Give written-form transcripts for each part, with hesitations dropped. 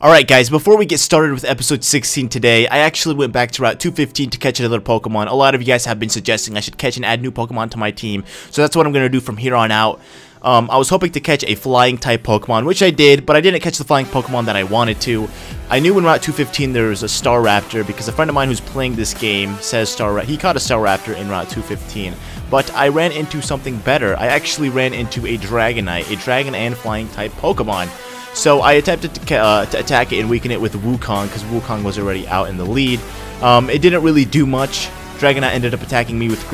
Alright guys, before we get started with episode 16 today, I actually went back to Route 215 to catch another Pokemon. A lot of you guys have been suggesting I should catch and add new Pokemon to my team, so that's what I'm going to do from here on out. I was hoping to catch a flying type Pokemon, which I did, but I didn't catch the flying Pokemon that I wanted to. I knew in Route 215 there was a Staraptor because a friend of mine who's playing this game says he caught a Staraptor in Route 215. But I ran into something better. I actually ran into a Dragonite, a dragon and flying type Pokemon. So I attempted to attack it and weaken it with Wukong because Wukong was already out in the lead. It didn't really do much. Dragonite ended up attacking me with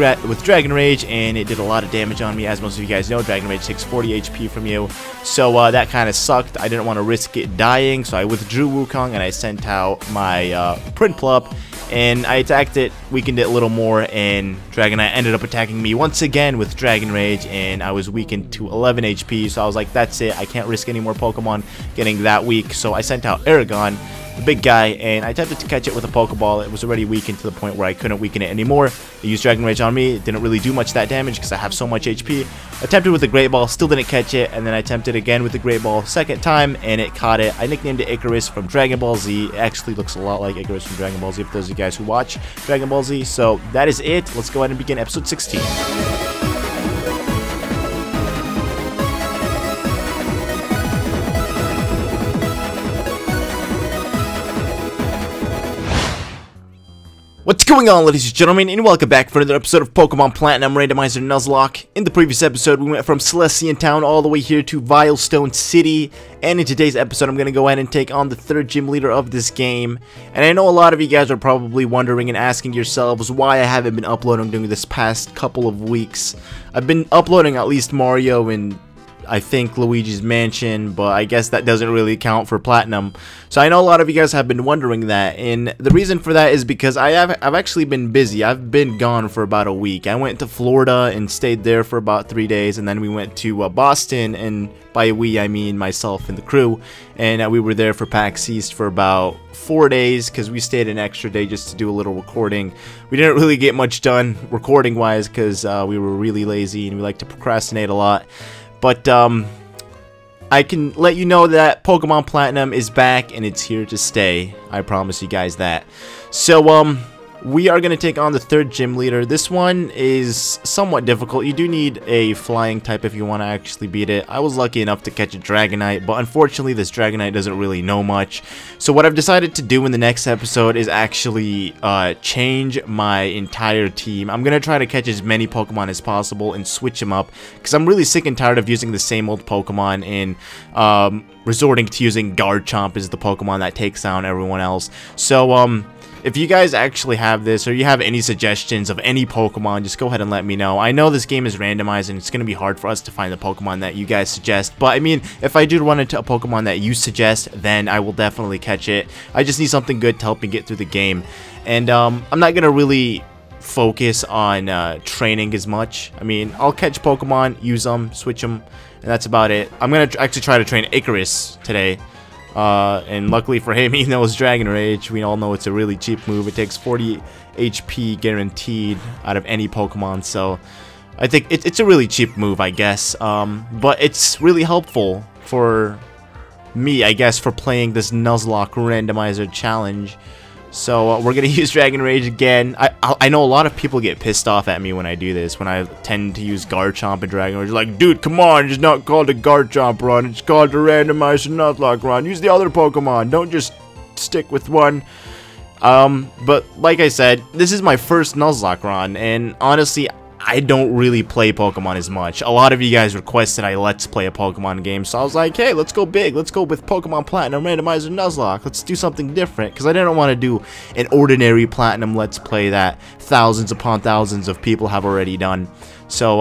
Dragon Rage, and it did a lot of damage on me. As most of you guys know, Dragon Rage takes 40 HP from you, so that kind of sucked. I didn't want to risk it dying, so I withdrew Wukong, and I sent out my Prinplup, and I attacked it, weakened it a little more, and Dragonite ended up attacking me once again with Dragon Rage, and I was weakened to 11 HP, so I was like, that's it, I can't risk any more Pokemon getting that weak, so I sent out Aragon, the big guy, and I attempted to catch it with a Pokeball. It was already weakened to the point where I couldn't weaken it anymore. It used Dragon Rage on me. It didn't really do much that damage because I have so much HP. Attempted with the Great Ball, still didn't catch it, and then I attempted again with the Great Ball second time, and it caught it. I nicknamed it Icarus from Dragon Ball Z. It actually looks a lot like Icarus from Dragon Ball Z for those of you guys who watch Dragon Ball Z. So that is it. Let's go ahead and begin episode 16. What's going on, ladies and gentlemen, and welcome back for another episode of Pokemon Platinum Randomizer Nuzlocke. In the previous episode, we went from Celestian Town all the way here to Vilestone City, and in today's episode, I'm going to go ahead and take on the third gym leader of this game. And I know a lot of you guys are probably wondering and asking yourselves why I haven't been uploading during this past couple of weeks. I've been uploading at least Mario and I think Luigi's Mansion, but I guess that doesn't really count for Platinum. So I know a lot of you guys have been wondering that, and the reason for that is because I've actually been busy. I've been gone for about a week. I went to Florida and stayed there for about 3 days, and then we went to Boston, and by we I mean myself and the crew, and we were there for PAX East for about 4 days because we stayed an extra day just to do a little recording. We didn't really get much done recording wise because we were really lazy and we like to procrastinate a lot. But I can let you know that Pokemon Platinum is back and it's here to stay. I promise you guys that. So we are going to take on the third gym leader. This one is somewhat difficult. You do need a flying type if you want to actually beat it. I was lucky enough to catch a Dragonite, but unfortunately this Dragonite doesn't really know much. So what I've decided to do in the next episode is actually change my entire team. I'm going to try to catch as many Pokemon as possible and switch them up because I'm really sick and tired of using the same old Pokemon and resorting to using Garchomp as the Pokemon that takes down everyone else. So if you guys actually have this, or you have any suggestions of any Pokemon, just go ahead and let me know. I know this game is randomized, and it's going to be hard for us to find the Pokemon that you guys suggest. But, I mean, if I do run into a Pokemon that you suggest, then I will definitely catch it. I just need something good to help me get through the game. And I'm not going to really focus on training as much. I mean, I'll catch Pokemon, use them, switch them, and that's about it. I'm going to actually try to train Icarus today. And luckily for him, he knows Dragon Rage. We all know it's a really cheap move. It takes 40 HP guaranteed out of any Pokemon, so I think it's a really cheap move, I guess. But it's really helpful for me, I guess, for playing this Nuzlocke randomizer challenge. So we're gonna use Dragon Rage again. I know a lot of people get pissed off at me when I do this, when I tend to use Garchomp and Dragon Rage. Like, dude, come on, it's not called a Garchomp run, it's called a Randomizer Nuzlocke run. Use the other Pokemon, don't just stick with one. But like I said, this is my first Nuzlocke run, and honestly, I don't really play Pokemon as much. A lot of you guys requested I let's play a Pokemon game, so I was like, hey, let's go big. Let's go with Pokemon Platinum Randomizer Nuzlocke. Let's do something different, because I didn't want to do an ordinary Platinum let's play that thousands upon thousands of people have already done. So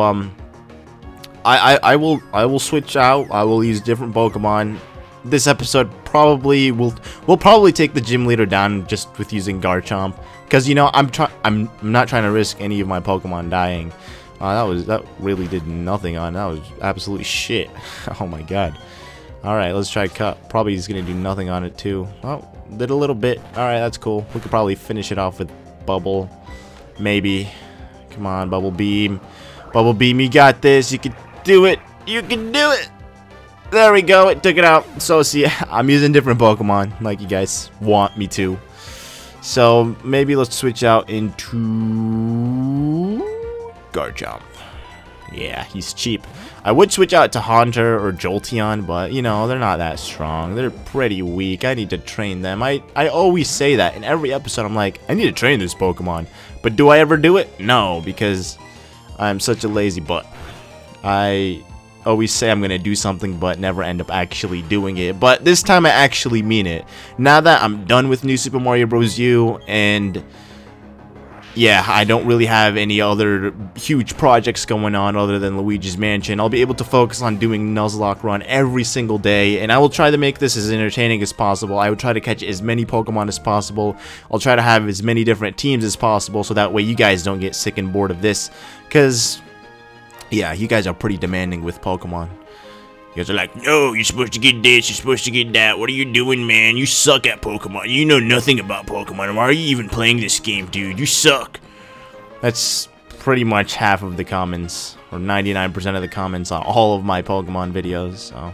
I will switch out. I will use different Pokemon. This episode probably we'll probably take the gym leader down just with using Garchomp. Because, you know, I'm not trying to risk any of my Pokemon dying. That really did nothing on. That was absolutely shit. Oh my god. Alright, let's try Cut. Probably he's gonna do nothing on it too. Oh, did a little bit. Alright, that's cool. We could probably finish it off with Bubble. Maybe. Come on, Bubble Beam. Bubble Beam, you got this. You can do it. You can do it. There we go. It took it out. So, see, I'm using different Pokemon like you guys want me to. So, maybe let's switch out into Garchomp. Yeah, he's cheap. I would switch out to Haunter or Jolteon, but, you know, they're not that strong. They're pretty weak. I need to train them. I always say that. In every episode, I'm like, I need to train this Pokemon. But do I ever do it? No, because I'm such a lazy butt. I always say I'm going to do something, but never end up actually doing it. But this time, I actually mean it. Now that I'm done with New Super Mario Bros. U, and yeah, I don't really have any other huge projects going on other than Luigi's Mansion, I'll be able to focus on doing Nuzlocke run every single day, and I will try to make this as entertaining as possible. I will try to catch as many Pokemon as possible. I'll try to have as many different teams as possible, so that way you guys don't get sick and bored of this, because yeah, you guys are pretty demanding with Pokemon. You guys are like, no, you're supposed to get this, you're supposed to get that. What are you doing, man? You suck at Pokemon. You know nothing about Pokemon. Why are you even playing this game, dude? You suck. That's pretty much half of the comments, or 99% of the comments on all of my Pokemon videos. So,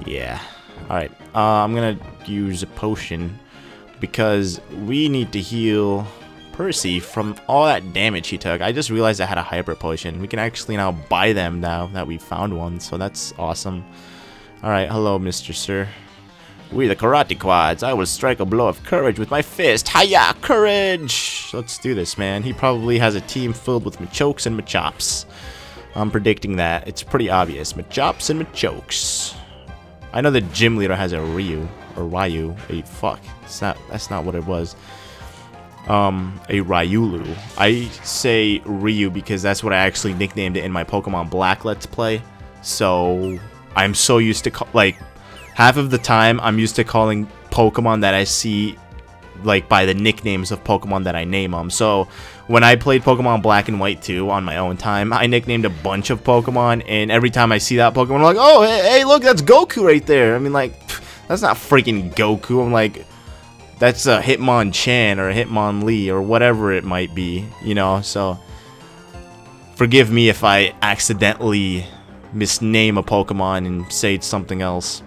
yeah. Alright, I'm gonna use a potion because we need to heal Percy from all that damage he took. I just realized I had a hyper potion. We can actually now buy them now that we found one, so that's awesome. Alright, hello, Mr. Sir. We the Karate Quads. I will strike a blow of courage with my fist. Hiya, courage! Let's do this, man. He probably has a team filled with Machokes and Machops. I'm predicting that. It's pretty obvious. Machops and Machokes. I know the gym leader has a Ryu, or Ryu. Fuck. That's not what it was. A Ryulu. I say Ryu because that's what I actually nicknamed it in my Pokemon Black Let's Play. So, I'm so used to, like, half of the time, I'm used to calling Pokemon that I see, like, by the nicknames of Pokemon that I name them. So, when I played Pokemon Black and White 2 on my own time, I nicknamed a bunch of Pokemon, and every time I see that Pokemon, I'm like, oh, hey, look, that's Goku right there. I mean, like, that's not freaking Goku. I'm like, that's a Hitmonchan or a Hitmonlee or whatever it might be, you know, so forgive me if I accidentally misname a Pokemon and say it's something else.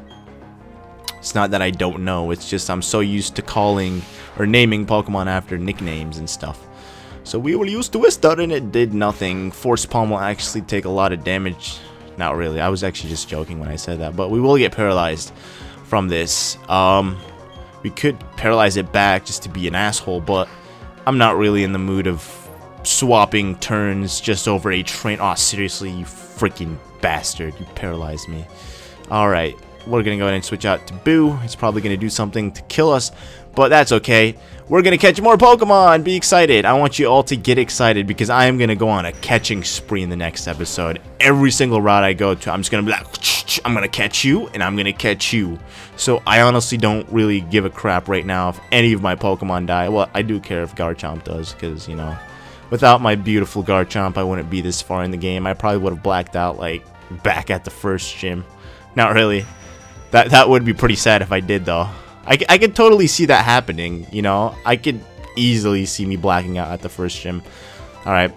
It's not that I don't know, it's just I'm so used to calling or naming Pokemon after nicknames and stuff. So we will use Twister and it did nothing. Force Palm will actually take a lot of damage. Not really, I was actually just joking when I said that, but we will get paralyzed from this. We could paralyze it back just to be an asshole, but I'm not really in the mood of swapping turns just over a train. Aw, seriously, you freaking bastard. You paralyzed me. Alright, we're gonna go ahead and switch out to Boo. It's probably gonna do something to kill us, but that's okay. We're gonna catch more Pokemon! Be excited! I want you all to get excited because I am gonna go on a catching spree in the next episode. Every single route I go to, I'm just gonna be like, I'm gonna catch you, and I'm gonna catch you. So I honestly don't really give a crap right now if any of my Pokemon die. Well, I do care if Garchomp does, because, you know, without my beautiful Garchomp, I wouldn't be this far in the game. I probably would have blacked out, like, back at the first gym. Not really. That would be pretty sad if I did, though. I could totally see that happening, you know? I could easily see me blacking out at the first gym. Alright.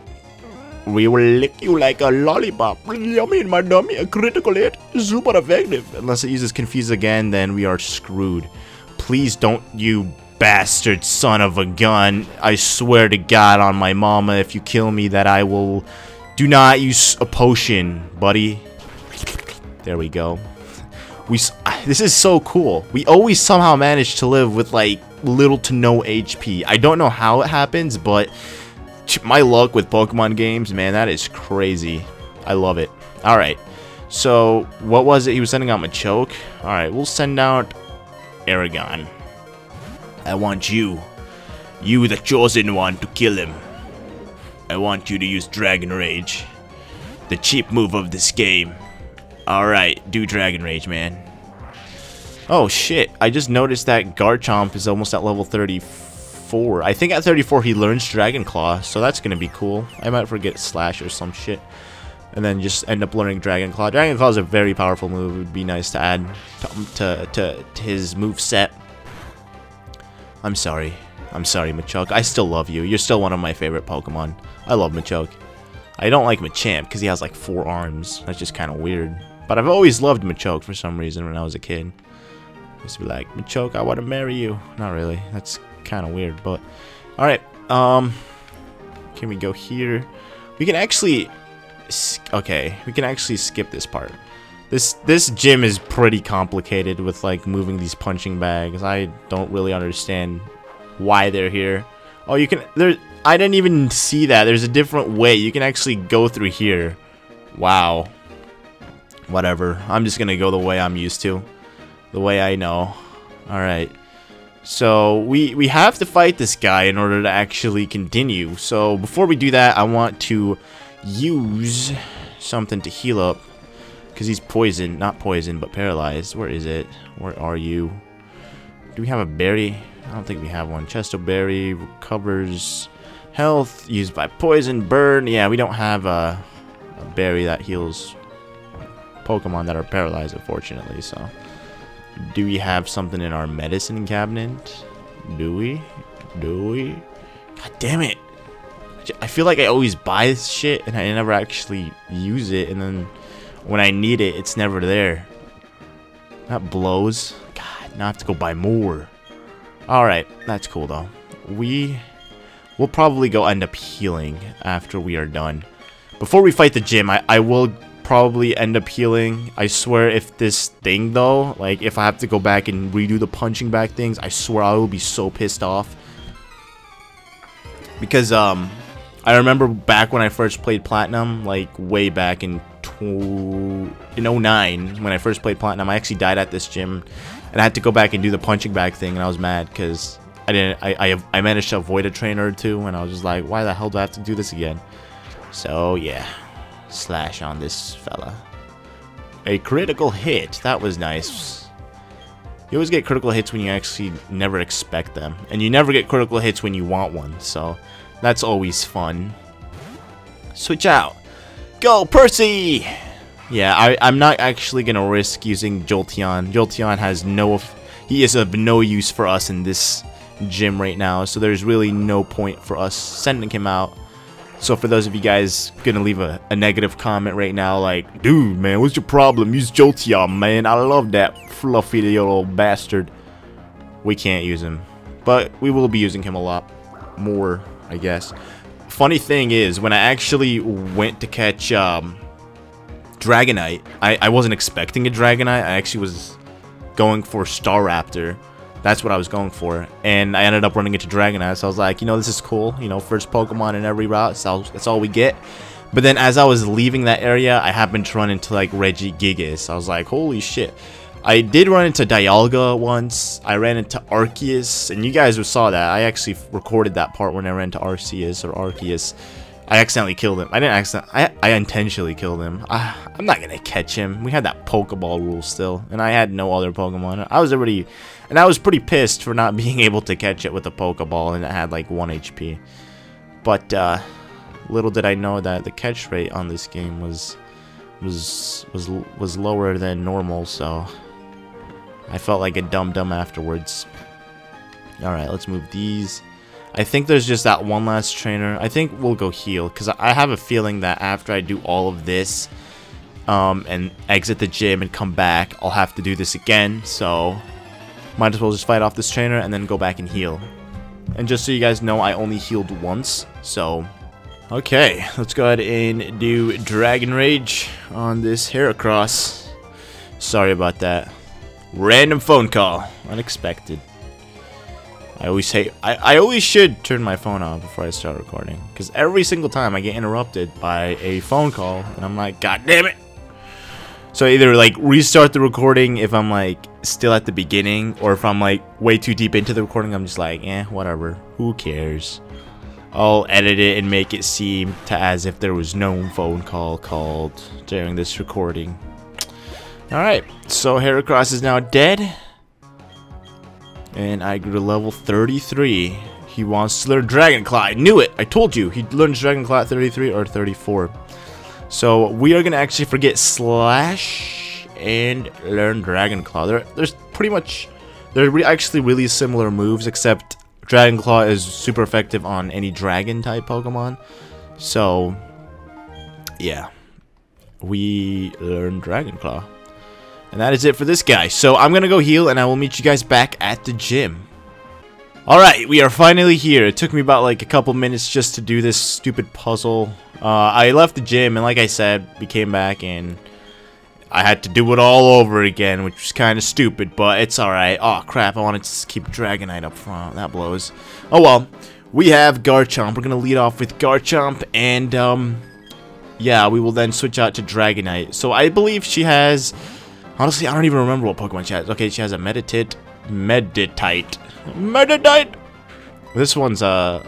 We will lick you like a lollipop. Yummy in my dummy. A critical hit. Super effective. Unless it uses Confuse again, then we are screwed. Please don't, you bastard son of a gun. I swear to God on my mama, if you kill me, that I will... Do not use a potion, buddy. There we go. This is so cool. We always somehow manage to live with, like, little to no HP. I don't know how it happens, but my luck with Pokemon games, man, that is crazy. I love it. Alright, so what was it? He was sending out Machoke. Alright, we'll send out Aragon. I want you, the chosen one, to kill him. I want you to use Dragon Rage, the cheap move of this game. Alright, do Dragon Rage, man. Oh shit, I just noticed that Garchomp is almost at level 34. I think at 34 he learns Dragon Claw, so that's gonna be cool. I might forget Slash or some shit, and then just end up learning Dragon Claw. Dragon Claw is a very powerful move. It would be nice to add to his move set. I'm sorry, Machoke. I still love you. You're still one of my favorite Pokemon. I love Machoke. I don't like Machamp because he has like 4 arms. That's just kind of weird. But But I've always loved Machoke for some reason when I was a kid. I used to be like, Machoke, I want to marry you. Not really. That's kind of weird, but... Alright, can we go here? We can actually... Okay, we can actually skip this part. This gym is pretty complicated with, like, moving these punching bags. I don't really understand why they're here. Oh, you can... I didn't even see that. There's a different way. You can actually go through here. Wow. Whatever. I'm just gonna go the way I'm used to. The way I know. Alright. So, we have to fight this guy in order to actually continue. So, before we do that, I want to use something to heal up. Because he's poisoned. Not poisoned, but paralyzed. Where is it? Where are you? Do we have a berry? I don't think we have one. Chesto berry recovers health. Used by poison. Burn. Yeah, we don't have a berry that heals Pokemon that are paralyzed, unfortunately. So, do we have something in our medicine cabinet? Do we? God damn it. I feel like I always buy this shit and I never actually use it, and then when I need it, it's never there. That blows. God, now I have to go buy more. Alright, that's cool though. We'll probably go end up healing after we are done. Before we fight the gym, I will probably end up healing. I swear, if this thing though, like if I have to go back and redo the punching bag things, I swear I will be so pissed off. Because I remember back when I first played Platinum, like way back in 09 when I first played Platinum, I actually died at this gym and I had to go back and do the punching bag thing, and I was mad because I managed to avoid a trainer or two, and I was just like, why the hell do I have to do this again? So yeah, slash on this fella. A critical hit. That was nice. You always get critical hits when you actually never expect them, and you never get critical hits when you want one, so that's always fun. Switch out. Go, Percy! Yeah, I'm not actually gonna risk using Jolteon. Jolteon has he is of no use for us in this gym right now, so there's really no point for us sending him out. So for those of you guys gonna leave a negative comment right now, like, dude, man, what's your problem? Use Jolteon, man. I love that fluffy little bastard. We can't use him, but we will be using him a lot more, I guess. Funny thing is, when I actually went to catch Dragonite, I wasn't expecting a Dragonite. I actually was going for Staraptor. That's what I was going for, and I ended up running into Dragonite. So I was like, you know, this is cool. You know, first Pokemon in every route. So that's all we get. But then as I was leaving that area, I happened to run into like Regigigas. I was like, holy shit. I did run into Dialga once. I ran into Arceus, and you guys saw that. I actually recorded that part when I ran into Arceus or Arceus. I accidentally killed him. I didn't accidentally. I intentionally killed him. I'm not gonna catch him. We had that Pokeball rule still, and I had no other Pokemon. I was pretty pissed for not being able to catch it with a Pokeball, and it had like 1 HP. But little did I know that the catch rate on this game was lower than normal, so I felt like a dum-dum afterwards. Alright, let's move these. I think there's just that one last trainer. I think we'll go heal, because I have a feeling that after I do all of this, and exit the gym and come back, I'll have to do this again, so might as well just fight off this trainer and then go back and heal. And just so you guys know, I only healed once, so okay, let's go ahead and do Dragon Rage on this Heracross. Sorry about that. Random phone call. Unexpected. I always should turn my phone off before I start recording, because every single time I get interrupted by a phone call, and I'm like, god damn it. So either like restart the recording if I'm like still at the beginning, or if I'm like way too deep into the recording, I'm just like, whatever, who cares. I'll edit it and make it seem as if there was no phone call called during this recording. Alright, so Heracross is now dead. And I grew to level 33. He wants to learn Dragon Claw. I knew it! I told you! He learns Dragon Claw at 33 or 34. So we are going to actually forget Slash and learn Dragon Claw. There's pretty much... They're actually really similar moves, except Dragon Claw is super effective on any dragon type Pokemon. So, yeah. we learn Dragon Claw. And that is it for this guy. So I'm going to go heal, and I will meet you guys back at the gym. Alright, we are finally here. It took me about like a couple minutes just to do this stupid puzzle. I left the gym, and like I said, we came back, and I had to do it all over again, which was kind of stupid, but it's alright. Oh crap, I wanted to keep Dragonite up front. That blows. Oh well, we have Garchomp. We're going to lead off with Garchomp, and yeah, we will then switch out to Dragonite. So I believe she has... Honestly, I don't even remember what Pokemon she has. Okay, she has a Meditite. This one's, I'll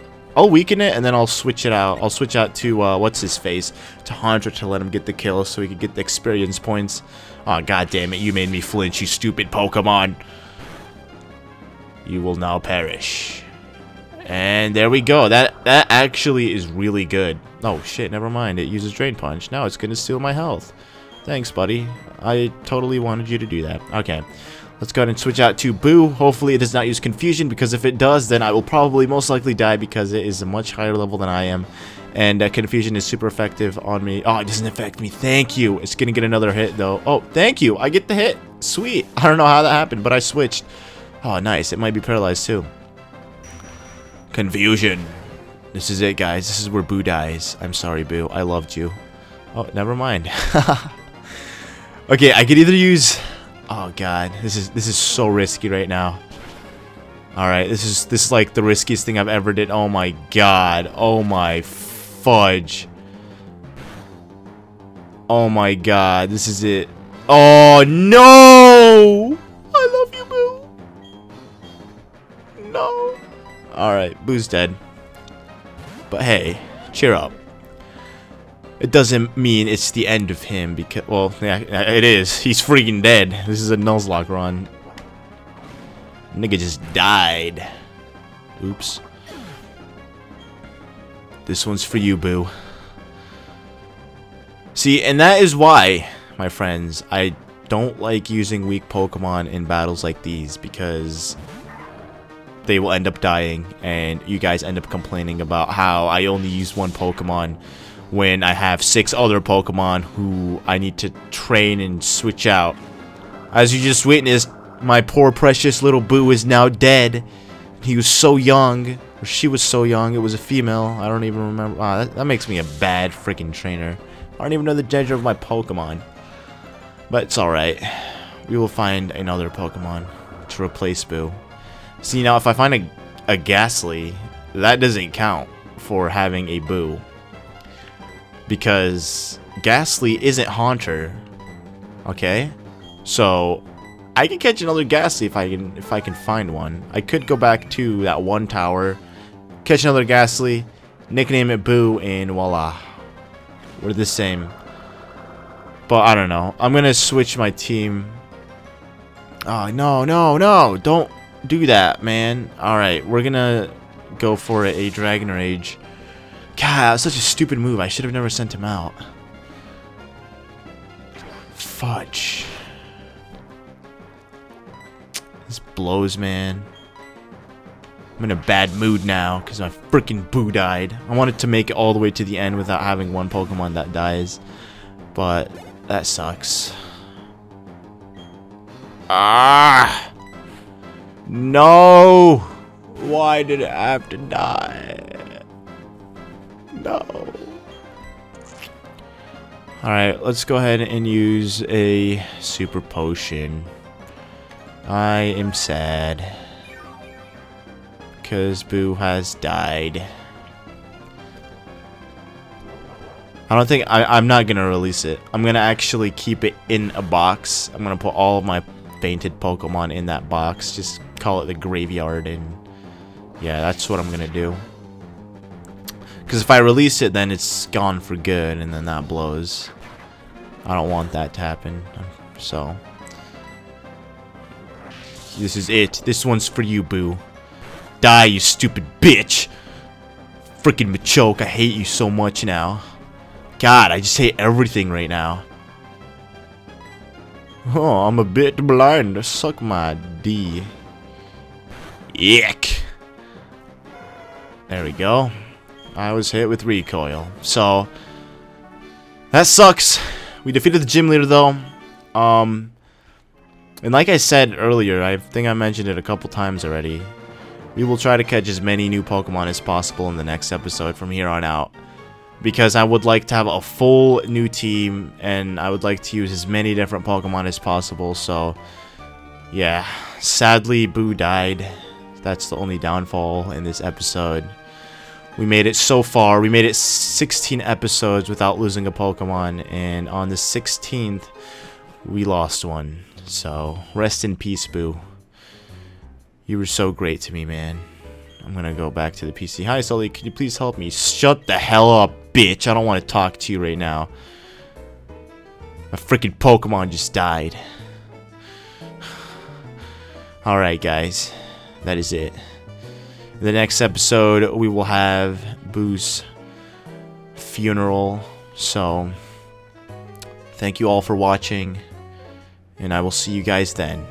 weaken it, and then I'll switch it out. I'll switch out to, what's-his-face, to Haunter to let him get the kill so he can get the experience points. Oh, god damn it, you made me flinch, you stupid Pokemon. You will now perish. And there we go. That actually is really good. Oh, shit, never mind. It uses Drain Punch. Now it's gonna steal my health. Thanks, buddy. I totally wanted you to do that. Okay. Let's go ahead and switch out to Boo. Hopefully it does not use Confusion, because if it does, then I will probably most likely die because it is a much higher level than I am. And Confusion is super effective on me. Oh, it doesn't affect me. Thank you. It's going to get another hit, though. Oh, thank you. I get the hit. Sweet. I don't know how that happened, but I switched. Oh, nice. It might be paralyzed, too. Confusion. This is it, guys. This is where Boo dies. I'm sorry, Boo. I loved you. Oh, never mind. Okay, I could either use... Oh god, this is so risky right now. Alright, this is like the riskiest thing I've ever did. Oh my god. Oh my fudge. Oh my god, this is it. Oh no! I love you, Boo. No. Alright, Boo's dead. But hey, cheer up. It doesn't mean it's the end of him, because, well, yeah, it is. He's freaking dead. This is a Nuzlocke run. Nigga just died. Oops. This one's for you, Boo. See, and that is why, my friends, I don't like using weak Pokemon in battles like these, because they will end up dying, and you guys end up complaining about how I only use one Pokemon when I have 6 other Pokemon who I need to train and switch out. As you just witnessed, my poor precious little Boo is now dead. He was so young, or she was so young. It was a female. I don't even remember. Ah, that makes me a bad freaking trainer. I don't even know the gender of my Pokemon. But it's alright. We will find another Pokemon to replace Boo. See, now if I find a Ghastly, that doesn't count for having a Boo. Because Ghastly isn't Haunter. Okay? So I can catch another Ghastly if I can find one. I could go back to that one tower, catch another Ghastly, nickname it Boo, and voila. We're the same. But I don't know. I'm gonna switch my team. Oh no, no, no. Don't do that, man. Alright, we're gonna go for a Dragon Rage. God, that was such a stupid move. I should have never sent him out. Fudge. This blows, man. I'm in a bad mood now because my freaking Boo died. I wanted to make it all the way to the end without having one Pokemon that dies. But that sucks. Ah! No! Why did it have to die? No. Alright, let's go ahead and use a Super Potion. I am sad. Because Boo has died. I don't think... I'm not going to release it. I'm going to actually keep it in a box. I'm going to put all of my fainted Pokemon in that box. Just call it the graveyard, and... yeah, that's what I'm going to do. Because if I release it, then it's gone for good, and then that blows. I don't want that to happen. So... this is it. This one's for you, Boo. Die, you stupid bitch! Freaking Machoke, I hate you so much now. God, I just hate everything right now. Oh, I'm a bit blind. Suck my D. Yuck. There we go. I was hit with recoil. So, that sucks. We defeated the gym leader, though. And like I said earlier, I think I mentioned it a couple times already. We will try to catch as many new Pokemon as possible in the next episode from here on out. Because I would like to have a full new team, and I would like to use as many different Pokemon as possible, so... yeah, sadly, Boo died. That's the only downfall in this episode. We made it so far. We made it 16 episodes without losing a Pokemon, and on the 16th, we lost one. So, rest in peace, Boo. You were so great to me, man. I'm gonna go back to the PC. Hi, Sully. Could you please help me? Shut the hell up, bitch. I don't want to talk to you right now. My freaking Pokemon just died. Alright, guys. That is it. In the next episode, we will have Boo's funeral. So, thank you all for watching. And I will see you guys then.